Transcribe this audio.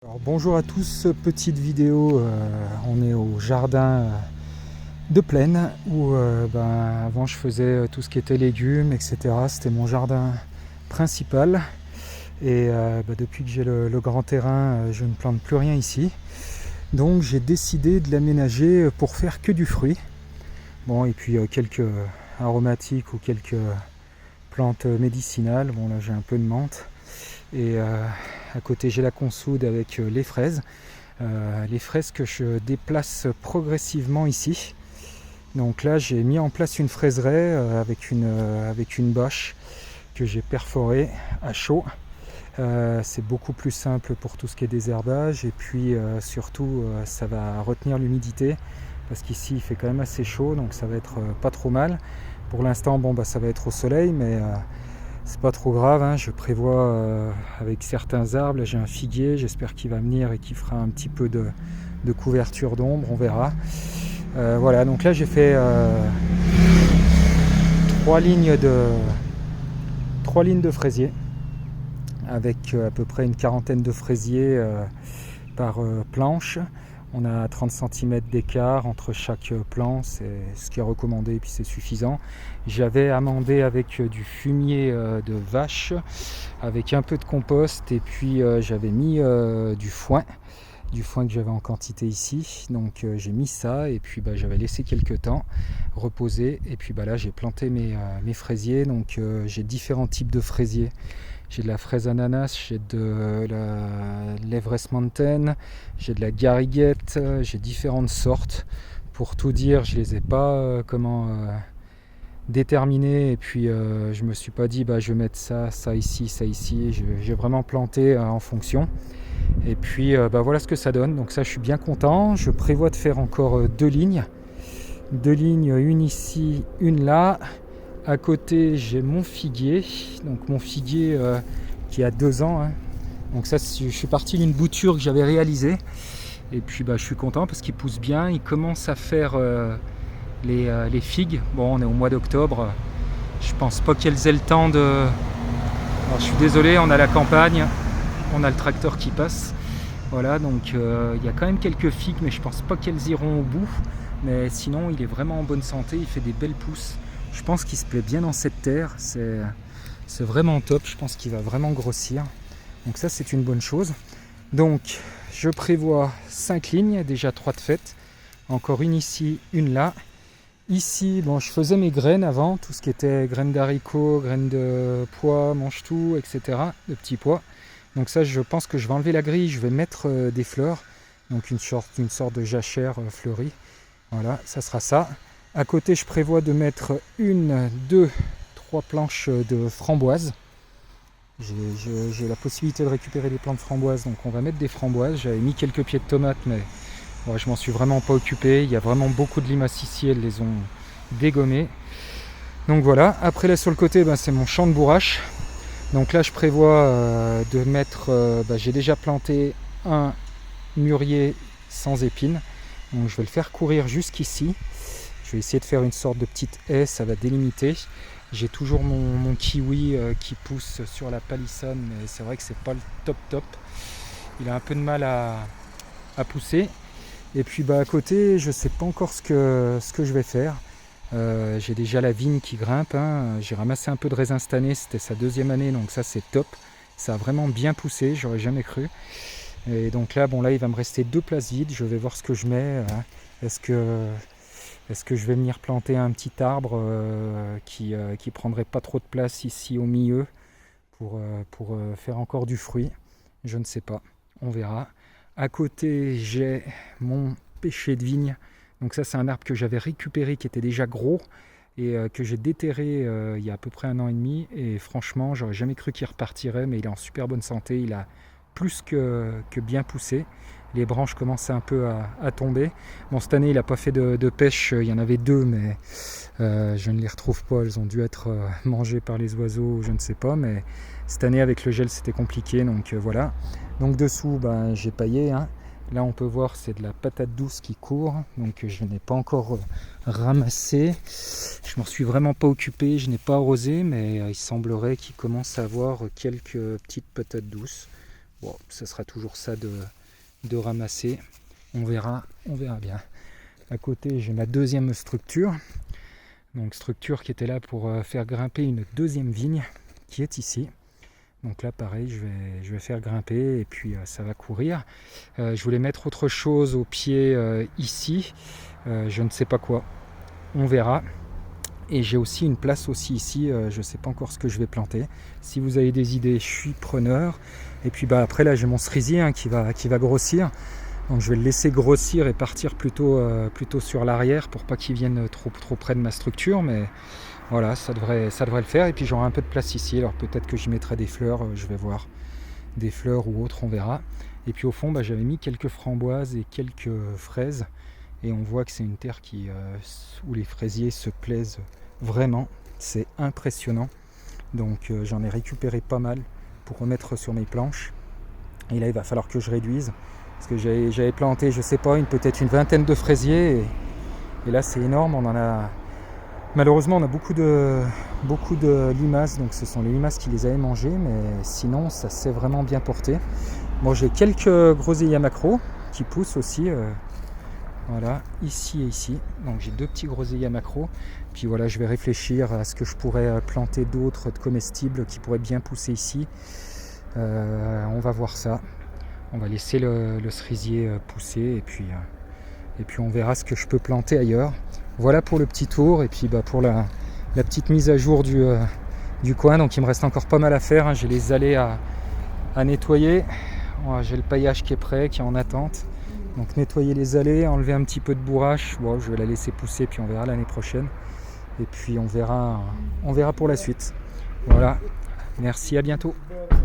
Alors, bonjour à tous, petite vidéo, on est au jardin de Plaine où avant je faisais tout ce qui était légumes, etc. C'était mon jardin principal et depuis que j'ai le grand terrain, je ne plante plus rien ici. Donc j'ai décidé de l'aménager pour faire que du fruit. Bon, et puis quelques aromatiques ou quelques plantes médicinales. Bon, là j'ai un peu de menthe. Et à côté j'ai la consoude avec les fraises. Les fraises que je déplace progressivement ici. Donc là j'ai mis en place une fraiseraie avec une bâche que j'ai perforée à chaud. C'est beaucoup plus simple pour tout ce qui est désherbage et puis surtout ça va retenir l'humidité parce qu'ici il fait quand même assez chaud, donc ça va être pas trop mal. Pour l'instant ça va être au soleil, mais c'est pas trop grave, hein. Je prévois avec certains arbres, là j'ai un figuier, j'espère qu'il va venir et qu'il fera un petit peu de couverture d'ombre, on verra. Voilà, donc là j'ai fait 3 lignes de fraisiers avec à peu près une quarantaine de fraisiers par planche. On a 30 cm d'écart entre chaque plan, c'est ce qui est recommandé et puis c'est suffisant. J'avais amendé avec du fumier de vache, avec un peu de compost et puis j'avais mis du foin que j'avais en quantité ici. Donc j'ai mis ça et puis j'avais laissé quelques temps reposer et puis là j'ai planté mes fraisiers. Donc j'ai différents types de fraisiers. J'ai de la fraise ananas, j'ai de l'Everest Mountain, j'ai de la gariguette, j'ai différentes sortes. Pour tout dire, je les ai pas déterminées et puis je me suis pas dit je vais mettre ça ici, ça ici. J'ai vraiment planté en fonction. Et puis voilà ce que ça donne. Donc ça, je suis bien content. Je prévois de faire encore 2 lignes. 2 lignes, une ici, une là. À côté, j'ai mon figuier. Donc mon figuier qui a 2 ans. Hein. Donc ça, je suis parti d'une bouture que j'avais réalisée. Et puis je suis content parce qu'il pousse bien. Il commence à faire les figues. Bon, on est au mois d'octobre. Je pense pas qu'elles aient le temps de... Alors, je suis désolé, on a la campagne. On a le tracteur qui passe. Voilà, donc il y a quand même quelques figues, mais je pense pas qu'elles iront au bout. Mais sinon, il est vraiment en bonne santé. Il fait des belles pousses. Je pense qu'il se plaît bien dans cette terre, c'est vraiment top, je pense qu'il va vraiment grossir. Donc ça c'est une bonne chose. Donc je prévois 5 lignes, déjà 3 de faites. Encore une ici, une là. Ici, je faisais mes graines avant, tout ce qui était graines d'haricots, graines de pois, mange-tout, etc. De petits pois. Donc ça je pense que je vais enlever la grille, je vais mettre des fleurs. Donc une sorte de jachère fleurie. Voilà, ça sera ça. À côté, je prévois de mettre 1, 2, 3 planches de framboises. J'ai la possibilité de récupérer des plants de framboises, donc on va mettre des framboises. J'avais mis quelques pieds de tomates, mais je m'en suis vraiment pas occupé. Il y a vraiment beaucoup de limaces ici, elles les ont dégommées. Donc voilà, après là sur le côté, c'est mon champ de bourrache. Donc là, je prévois de mettre... j'ai déjà planté un mûrier sans épines. Donc je vais le faire courir jusqu'ici. Je vais essayer de faire une sorte de petite haie, ça va délimiter. J'ai toujours mon kiwi qui pousse sur la palissade, mais c'est vrai que c'est pas le top. Il a un peu de mal à pousser. Et puis à côté, je sais pas encore ce que je vais faire. J'ai déjà la vigne qui grimpe. Hein. J'ai ramassé un peu de raisin cette année, c'était sa 2e année, donc ça c'est top. Ça a vraiment bien poussé, j'aurais jamais cru. Et donc là, il va me rester 2 places vides. Je vais voir ce que je mets. Est-ce que je vais venir planter un petit arbre qui prendrait pas trop de place ici au milieu pour faire encore du fruit? Je ne sais pas, on verra. À côté, j'ai mon pêcher de vigne. Donc ça, c'est un arbre que j'avais récupéré qui était déjà gros et que j'ai déterré il y a à peu près 1 an et demi. Et franchement, j'aurais jamais cru qu'il repartirait, mais il est en super bonne santé. Il a plus que bien poussé. Les branches commençaient un peu à tomber. Cette année, il n'a pas fait de pêche. Il y en avait 2, mais je ne les retrouve pas. Elles ont dû être mangées par les oiseaux, je ne sais pas. Mais cette année, avec le gel, c'était compliqué. Donc voilà. Donc dessous, j'ai paillé. Hein. Là, on peut voir, c'est de la patate douce qui court. Donc je n'ai pas encore ramassé. Je m'en suis vraiment pas occupé. Je n'ai pas arrosé, mais il semblerait qu'il commence à avoir quelques petites patates douces. Bon, ce sera toujours ça de ramasser. On verra bien. À côté, j'ai ma deuxième structure. Donc structure qui était là pour faire grimper une deuxième vigne qui est ici. Donc là pareil, je vais faire grimper et puis ça va courir. Je voulais mettre autre chose au pied ici. Je ne sais pas quoi. On verra. Et j'ai aussi une place aussi ici. Je ne sais pas encore ce que je vais planter. Si vous avez des idées, je suis preneur. Et puis après là j'ai mon cerisier qui va grossir. Donc je vais le laisser grossir et partir plutôt sur l'arrière pour pas qu'il vienne trop près de ma structure. Mais voilà, ça devrait le faire. Et puis j'aurai un peu de place ici. Alors peut-être que j'y mettrai des fleurs, je vais voir. Des fleurs ou autres, on verra. Et puis au fond, j'avais mis quelques framboises et quelques fraises. Et on voit que c'est une terre où les fraisiers se plaisent vraiment. C'est impressionnant. Donc j'en ai récupéré pas mal pour remettre sur mes planches. Et là, il va falloir que je réduise. Parce que j'avais planté, je sais pas, peut-être une vingtaine de fraisiers. Et là, c'est énorme. On en a... Malheureusement, on a beaucoup de limaces. Donc ce sont les limaces qui les avaient mangées. Mais sinon, ça s'est vraiment bien porté. Bon, j'ai quelques groseilliers macro qui poussent aussi. Voilà, ici et ici. Donc j'ai 2 petits groseilliers macro. Puis voilà, je vais réfléchir à ce que je pourrais planter d'autres comestibles qui pourraient bien pousser ici. On va voir ça. On va laisser le cerisier pousser et puis on verra ce que je peux planter ailleurs. Voilà pour le petit tour et puis pour la petite mise à jour du coin. Donc il me reste encore pas mal à faire. J'ai les allées à nettoyer. J'ai le paillage qui est prêt, qui est en attente. Donc nettoyer les allées, enlever un petit peu de bourrache. Bon, je vais la laisser pousser puis on verra l'année prochaine. Et puis on verra pour la suite. Voilà. Merci, à bientôt.